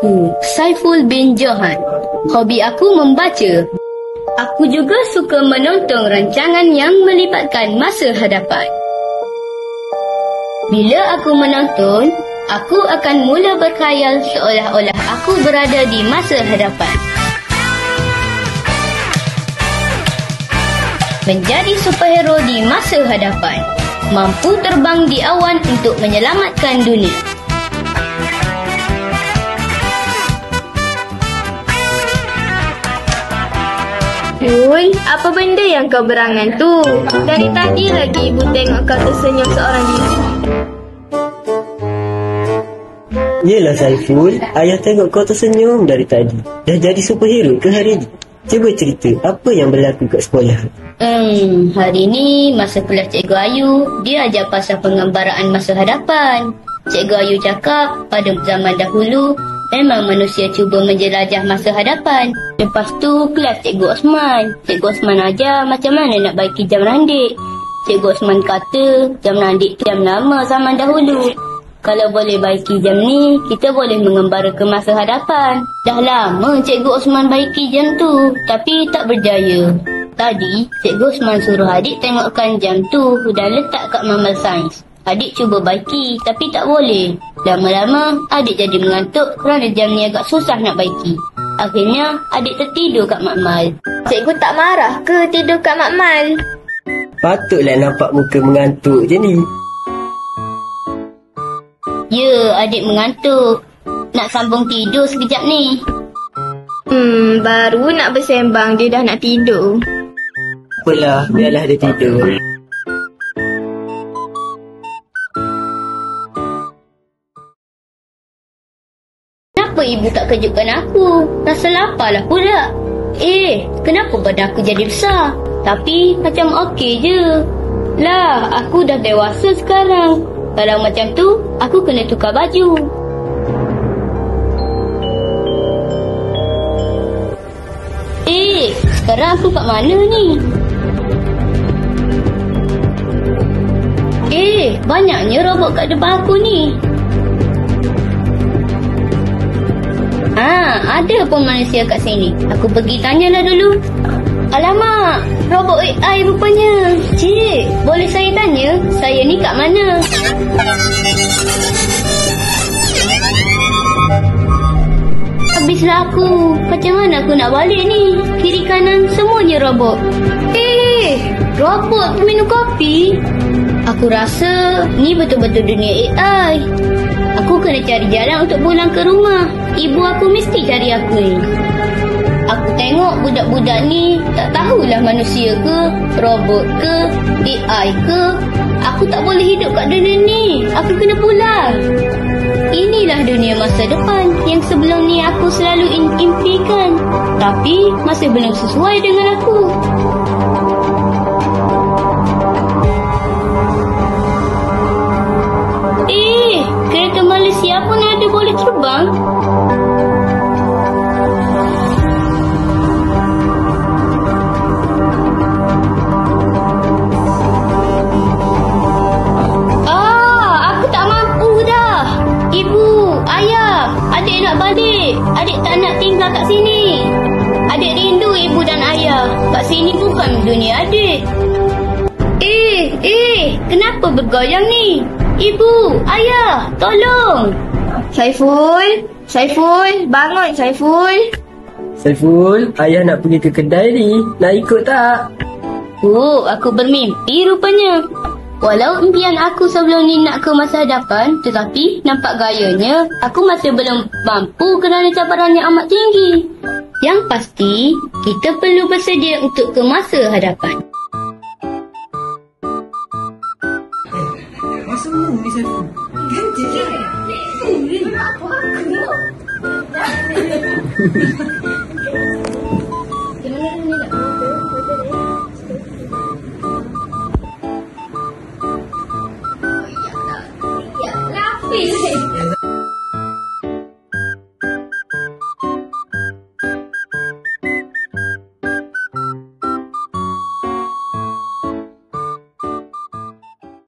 aku, Saiful bin Johan. Hobi aku membaca. Aku juga suka menonton rancangan yang melibatkan masa hadapan. Bila aku menonton, aku akan mula berkhayal seolah-olah aku berada di masa hadapan. Menjadi superhero di masa hadapan, mampu terbang di awan untuk menyelamatkan dunia. Ful, apa benda yang kau berangan tu? Dari tadi lagi ibu tengok kau tersenyum seorang diri. Yelah Saiful, ayah tengok kau tersenyum dari tadi. Dah jadi superhero ke hari ni? Cuba cerita, apa yang berlaku kat sekolah? Hari ni masa kelas Cikgu Ayu, dia ajar pasal penggambaraan masa hadapan. Cikgu Ayu cakap pada zaman dahulu, memang manusia cuba menjelajah masa hadapan. Lepas tu kelas Cikgu Osman. Cikgu Osman ajar macam mana nak baiki jam randik. Cikgu Osman kata jam randik tu jam lama zaman dahulu. Kalau boleh baiki jam ni, kita boleh mengembara ke masa hadapan. Dah lama Cikgu Osman baiki jam tu, tapi tak berjaya. Tadi, Cikgu Osman suruh adik tengokkan jam tu dah letak kat mamal sains. Adik cuba baiki, tapi tak boleh. Lama-lama, adik jadi mengantuk kerana jam ni agak susah nak baiki. Akhirnya, adik tertidur kat makmal. Cikgu tak marah ke tidur kat makmal? Patutlah nampak muka mengantuk je ni. Ya, adik mengantuk. Nak sambung tidur sekejap ni. Baru nak bersembang dia dah nak tidur. Apalah, biarlah dia tidur. Kenapa ibu tak kejutkan aku? Rasa lapar lah pula. Kenapa badan aku jadi besar? Tapi macam okey je. Lah, aku dah dewasa sekarang. Kalau macam tu, aku kena tukar baju. Sekarang aku kat mana ni? Banyaknya robot kat depan aku ni. Ada pun manusia kat sini. Aku pergi tanyalah dulu. Alamak, robot AI rupanya. Cik, boleh saya tanya, saya ni kat mana? Habislah aku. Macam mana aku nak balik ni? Kiri kanan semuanya robot. Robot peminum kopi? Aku rasa ni betul-betul dunia AI. Aku kena cari jalan untuk pulang ke rumah. Ibu aku mesti cari aku ni. Aku tengok budak-budak ni tak tahulah manusia ke, robot ke, AI ke. Aku tak boleh hidup kat dunia ni. Aku kena pulang. Inilah dunia masa depan yang sebelum ni aku selalu impikan. Tapi masih belum sesuai dengan aku. Kereta Malaysia pun ada boleh terbang. Aku tak mampu dah. Ibu, ayah, adik nak balik. Adik tak nak tinggal kat sini. Adik rindu ibu dan ayah. Kat sini bukan dunia adik. Kenapa bergoyang ni? Ibu, ayah, tolong. Saiful, bangun Saiful. Saiful, ayah nak pergi ke kedai ni. Nak ikut tak? Aku bermimpi rupanya. Walau impian aku sebelum ni nak ke masa hadapan, tetapi nampak gayanya aku masih belum mampu kerana cabaran yang amat tinggi. Yang pasti, kita perlu bersedia untuk ke masa hadapan. Masa ni Saiful. Ganti je. Apa aku?